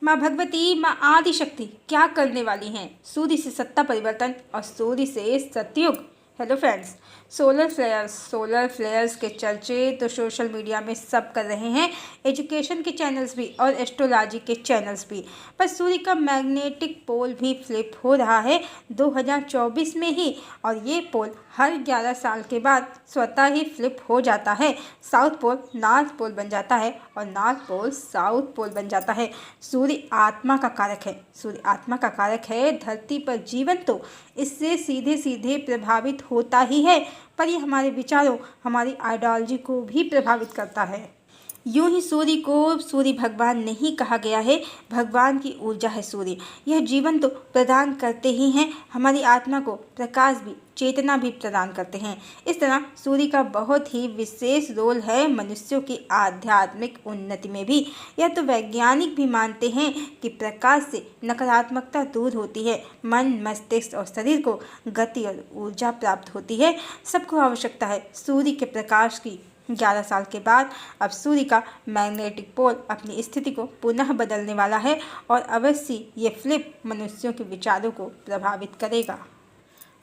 माँ भगवती, माँ आदिशक्ति क्या करने वाली हैं? सूर्य से सत्ता परिवर्तन और सूर्य से सतयुग। हेलो फ्रेंड्स, सोलर फ्लेयर्स के चर्चे तो सोशल मीडिया में सब कर रहे हैं, एजुकेशन के चैनल्स भी और एस्ट्रोलॉजी के चैनल्स भी। पर सूर्य का मैग्नेटिक पोल भी फ्लिप हो रहा है 2024 में ही, और ये पोल हर 11 साल के बाद स्वतः ही फ्लिप हो जाता है। साउथ पोल नॉर्थ पोल बन जाता है और नॉर्थ पोल साउथ पोल बन जाता है। सूर्य आत्मा का कारक है, सूर्य आत्मा का कारक है। धरती पर जीवन तो इससे सीधे सीधे प्रभावित होता ही है, पर ये हमारे विचारों, हमारी आइडियोलॉजी को भी प्रभावित करता है। यूं ही सूर्य को सूर्य भगवान नहीं कहा गया है, भगवान की ऊर्जा है सूर्य। यह जीवन तो प्रदान करते ही हैं, हमारी आत्मा को प्रकाश भी, चेतना भी प्रदान करते हैं। इस तरह सूर्य का बहुत ही विशेष रोल है मनुष्यों की आध्यात्मिक उन्नति में भी। यह तो वैज्ञानिक भी मानते हैं कि प्रकाश से नकारात्मकता दूर होती है, मन, मस्तिष्क और शरीर को गति और ऊर्जा प्राप्त होती है। सबको आवश्यकता है सूर्य के प्रकाश की। 11 साल के बाद अब सूर्य का मैग्नेटिक पोल अपनी स्थिति को पुनः बदलने वाला है, और अवश्य ये फ्लिप मनुष्यों के विचारों को प्रभावित करेगा।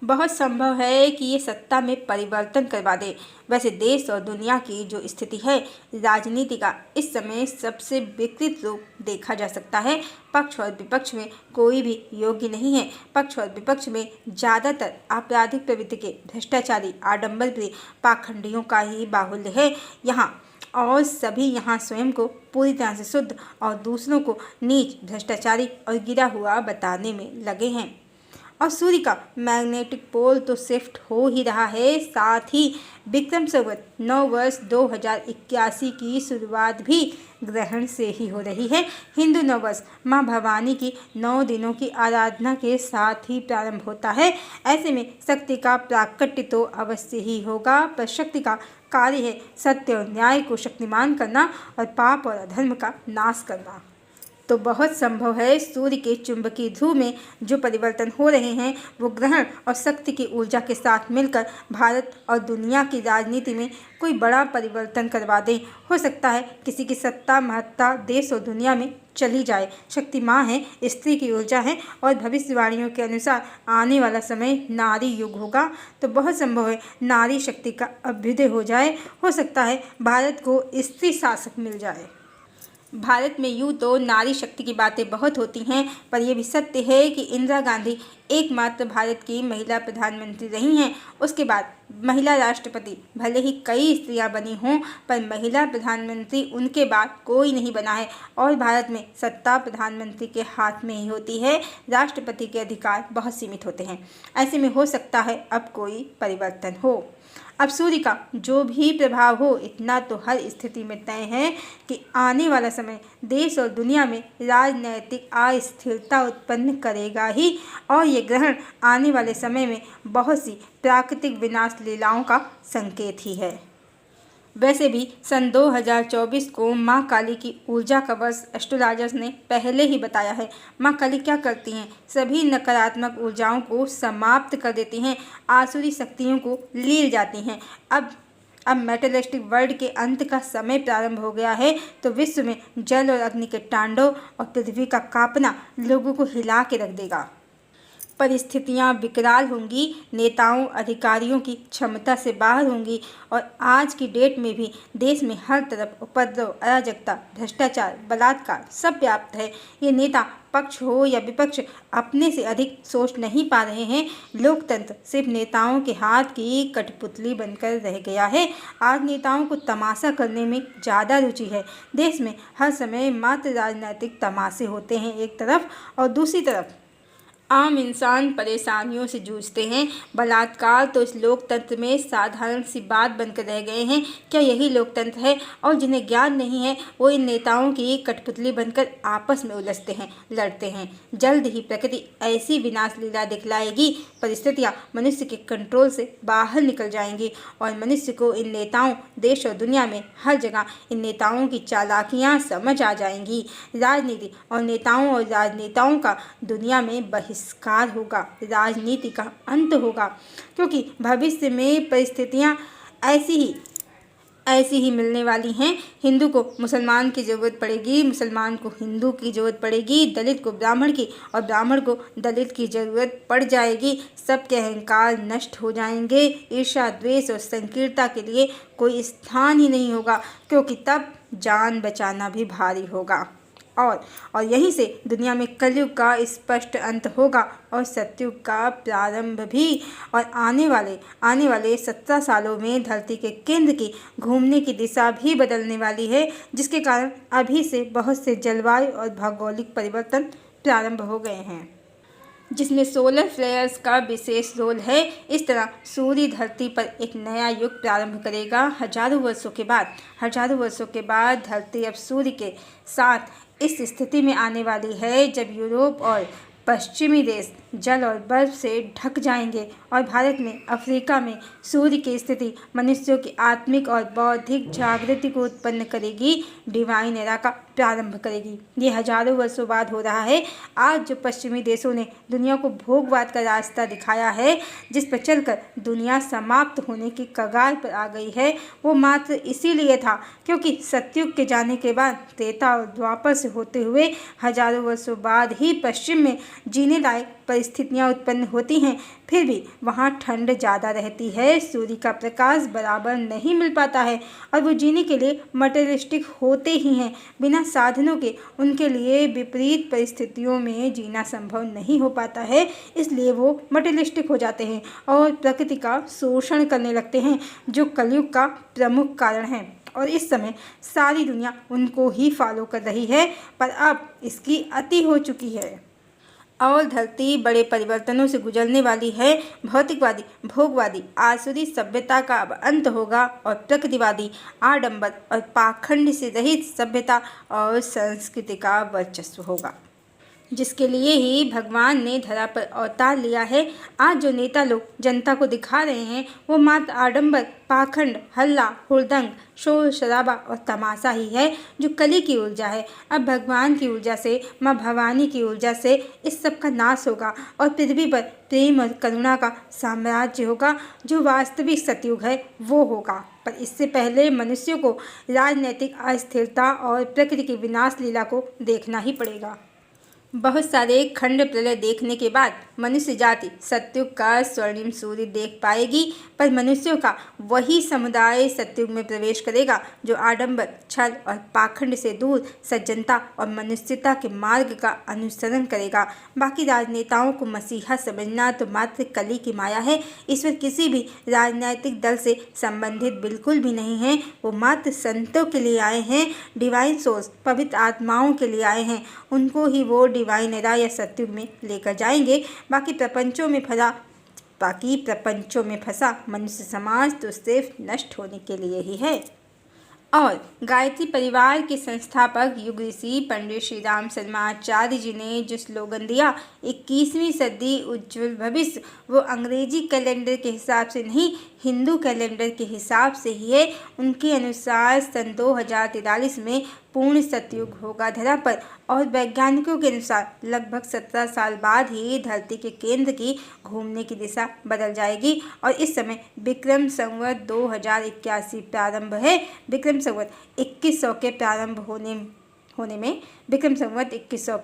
बहुत संभव है कि ये सत्ता में परिवर्तन करवा दे। वैसे देश और दुनिया की जो स्थिति है, राजनीति का इस समय सबसे विकृत रूप देखा जा सकता है। पक्ष और विपक्ष में कोई भी योग्य नहीं है। पक्ष और विपक्ष में ज़्यादातर आपराधिक प्रवृत्ति के, भ्रष्टाचारी, आडंबरप्रिय पाखंडियों का ही बाहुल्य है यहाँ, और सभी यहाँ स्वयं को पूरी तरह से शुद्ध और दूसरों को नीच, भ्रष्टाचारी और गिरा हुआ बताने में लगे हैं। और सूर्य का मैग्नेटिक पोल तो शिफ्ट हो ही रहा है, साथ ही विक्रम संवत नव वर्ष 2081 की शुरुआत भी ग्रहण से ही हो रही है। हिंदू नववर्ष माँ भवानी की 9 दिनों की आराधना के साथ ही प्रारंभ होता है। ऐसे में शक्ति का प्राकट्य तो अवश्य ही होगा, पर शक्ति का कार्य है सत्य और न्याय को शक्तिमान करना और पाप और अधर्म का नाश करना। तो बहुत संभव है सूर्य के चुंबकीय ध्रुव में जो परिवर्तन हो रहे हैं वो ग्रहण और शक्ति की ऊर्जा के साथ मिलकर भारत और दुनिया की राजनीति में कोई बड़ा परिवर्तन करवा दें। हो सकता है किसी की सत्ता महत्ता देश और दुनिया में चली जाए। शक्ति माँ है, स्त्री की ऊर्जा है, और भविष्यवाणियों के अनुसार आने वाला समय नारी युग होगा। तो बहुत संभव है नारी शक्ति का अभ्युदय हो जाए। हो सकता है भारत को स्त्री शासक मिल जाए। भारत में यूँ तो नारी शक्ति की बातें बहुत होती हैं, पर यह भी सत्य है कि इंदिरा गांधी एकमात्र भारत की महिला प्रधानमंत्री रही हैं। उसके बाद महिला राष्ट्रपति भले ही कई स्त्रियां बनी हों, पर महिला प्रधानमंत्री उनके बाद कोई नहीं बना है। और भारत में सत्ता प्रधानमंत्री के हाथ में ही होती है, राष्ट्रपति के अधिकार बहुत सीमित होते हैं। ऐसे में हो सकता है अब कोई परिवर्तन हो। अब सूर्य का जो भी प्रभाव हो, इतना तो हर स्थिति में तय है कि आने वाला समय देश और दुनिया में राजनैतिक अस्थिरता उत्पन्न करेगा ही, और ये ग्रहण आने वाले समय में बहुत सी प्राकृतिक विनाश लीलाओं का संकेत ही है। वैसे भी सन 2024 को माँ काली की ऊर्जा का वर्ष एस्ट्रोलॉजर्स ने पहले ही बताया है। माँ काली क्या करती हैं? सभी नकारात्मक ऊर्जाओं को समाप्त कर देती हैं, आसुरी शक्तियों को लील जाती हैं। अब मेटेरियलिस्टिक वर्ल्ड के अंत का समय प्रारंभ हो गया है, तो विश्व में जल और अग्नि के तांडव और पृथ्वी का कांपना लोगों को हिला के रख देगा। परिस्थितियां विकराल होंगी, नेताओं अधिकारियों की क्षमता से बाहर होंगी, और आज की डेट में भी देश में हर तरफ उपद्रव, अराजकता, भ्रष्टाचार, बलात्कार सब व्याप्त है। ये नेता पक्ष हो या विपक्ष अपने से अधिक सोच नहीं पा रहे हैं। लोकतंत्र सिर्फ नेताओं के हाथ की कठपुतली बनकर रह गया है। आज नेताओं को तमाशा करने में ज़्यादा रुचि है। देश में हर समय मात्र राजनीतिक तमाशे होते हैं एक तरफ, और दूसरी तरफ आम इंसान परेशानियों से जूझते हैं। बलात्कार तो इस लोकतंत्र में साधारण सी बात बनकर रह गए हैं। क्या यही लोकतंत्र है? और जिन्हें ज्ञान नहीं है वो इन नेताओं की कठपुतली बनकर आपस में उलझते हैं, लड़ते हैं। जल्द ही प्रकृति ऐसी विनाश लीला दिखलाएगी, परिस्थितियाँ मनुष्य के कंट्रोल से बाहर निकल जाएंगी, और मनुष्य को इन नेताओं, देश और दुनिया में हर जगह इन नेताओं की चालाकियाँ समझ आ जाएंगी। राजनीति और नेताओं और राजनेताओं का दुनिया में बहिष्कार होगा, राजनीति का अंत होगा, क्योंकि भविष्य में परिस्थितियां ऐसी ही मिलने वाली हैं। हिंदू को मुसलमान की ज़रूरत पड़ेगी, मुसलमान को हिंदू की ज़रूरत पड़ेगी, दलित को ब्राह्मण की और ब्राह्मण को दलित की ज़रूरत पड़ जाएगी। सबके अहंकार नष्ट हो जाएंगे। ईर्ष्या, द्वेष और संकीर्णता के लिए कोई स्थान ही नहीं होगा, क्योंकि तब जान बचाना भी भारी होगा। और यहीं से दुनिया में कलयुग का स्पष्ट अंत होगा और सतयुग का प्रारंभ भी। और आने वाले 17 सालों में धरती के केंद्र की घूमने की दिशा भी बदलने वाली है, जिसके कारण अभी से बहुत से जलवायु और भौगोलिक परिवर्तन प्रारंभ हो गए हैं, जिसमें सोलर फ्लेयर्स का विशेष रोल है। इस तरह सूर्य धरती पर एक नया युग प्रारंभ करेगा। हजारों वर्षों के बाद धरती अब सूर्य के साथ इस स्थिति में आने वाली है जब यूरोप और पश्चिमी देश जल और बर्फ से ढक जाएंगे और भारत में, अफ्रीका में सूर्य की स्थिति मनुष्यों की आत्मिक और बौद्धिक जागृति को उत्पन्न करेगी, डिवाइन एरा का प्रारंभ करेगी। ये हजारों वर्षों बाद हो रहा है। आज जो पश्चिमी देशों ने दुनिया को भोगवाद का रास्ता दिखाया है, जिस पर चलकर दुनिया समाप्त होने की कगार पर आ गई है, वो मात्र इसीलिए था क्योंकि सतयुग के जाने के बाद त्रेता और द्वापर से होते हुए हजारों वर्षों बाद ही पश्चिम में जीने लायक परिस्थितियाँ उत्पन्न होती हैं। फिर भी वहाँ ठंड ज़्यादा रहती है, सूर्य का प्रकाश बराबर नहीं मिल पाता है और वो जीने के लिए मटेरियलिस्टिक होते ही हैं। बिना साधनों के उनके लिए विपरीत परिस्थितियों में जीना संभव नहीं हो पाता है, इसलिए वो मटेरियलिस्टिक हो जाते हैं और प्रकृति का शोषण करने लगते हैं, जो कलयुग का प्रमुख कारण है। और इस समय सारी दुनिया उनको ही फॉलो कर रही है, पर अब इसकी अति हो चुकी है और धरती बड़े परिवर्तनों से गुजरने वाली है। भौतिकवादी, भोगवादी, आसुरी सभ्यता का अब अंत होगा और प्रकृतिवादी, आडंबर और पाखंड से रहित सभ्यता और संस्कृति का वर्चस्व होगा, जिसके लिए ही भगवान ने धरा पर अवतार लिया है। आज जो नेता लोग जनता को दिखा रहे हैं वो मात्र आडंबर, पाखंड, हल्ला, हुड़दंग, शोर शराबा और तमाशा ही है, जो कली की ऊर्जा है। अब भगवान की ऊर्जा से, माँ भवानी की ऊर्जा से इस सब का नाश होगा और पृथ्वी पर प्रेम और करुणा का साम्राज्य होगा, जो वास्तविक सतयुग है वो होगा। पर इससे पहले मनुष्यों को राजनीतिक अस्थिरता और प्रकृति की विनाश लीला को देखना ही पड़ेगा। बहुत सारे खंड प्रलय देखने के बाद मनुष्य जाति सतयुग का स्वर्णिम सूर्य देख पाएगी, पर मनुष्यों का वही समुदाय सतयुग में प्रवेश करेगा जो आडंबर, छल और पाखंड से दूर सज्जनता और मनुष्यता के मार्ग का अनुसरण करेगा। बाकी राजनेताओं को मसीहा समझना तो मात्र कली की माया है। ईश्वर किसी भी राजनीतिक दल से संबंधित बिल्कुल भी नहीं है, वो मात्र संतों के लिए आए हैं, डिवाइन सोल्स, पवित्र आत्माओं के लिए आए हैं। उनको ही वो डिवाइन एरा या सतयुग में लेकर जाएंगे। बाकी प्रपंचों में फंसा मनुष्य समाज तो सिर्फ नष्ट होने के लिए ही है। और गायत्री परिवार के संस्थापक युग ऋषि पंडित श्री राम शर्मा आचार्य जी ने जो स्लोगन दिया, 21वीं सदी उज्जवल भविष्य, वो अंग्रेजी कैलेंडर के हिसाब से नहीं, हिंदू कैलेंडर के हिसाब से ही है। उनके अनुसार सन 2043 में पूर्ण सतयुग होगा धरा पर, और वैज्ञानिकों के अनुसार लगभग 17 साल बाद ही धरती के केंद्र की घूमने की दिशा बदल जाएगी। और इस समय विक्रम संवत 2081 प्रारंभ है। विक्रम संवत 2100 के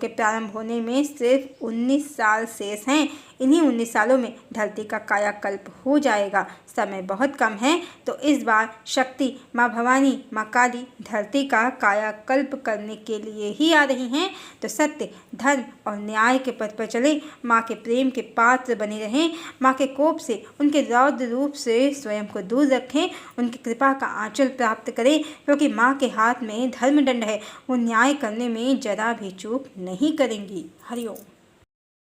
प्रारंभ होने में सिर्फ 19 साल शेष हैं। इन्हीं 19 सालों में धरती का कायाकल्प हो जाएगा। समय बहुत कम है, तो इस बार शक्ति माँ भवानी, माँ काली धरती का कायाकल्प करने के लिए ही आ रही हैं। तो सत्य, धर्म और न्याय के पथ पर चले, माँ के प्रेम के पात्र बने रहें, माँ के कोप से, उनके रौद्र रूप से स्वयं को दूर रखें, उनकी कृपा का आंचल प्राप्त करें, क्योंकि माँ के हाथ में धर्मदंड है। वो न्याय करने में जरा भी चूक नहीं करेंगी। हरिओम।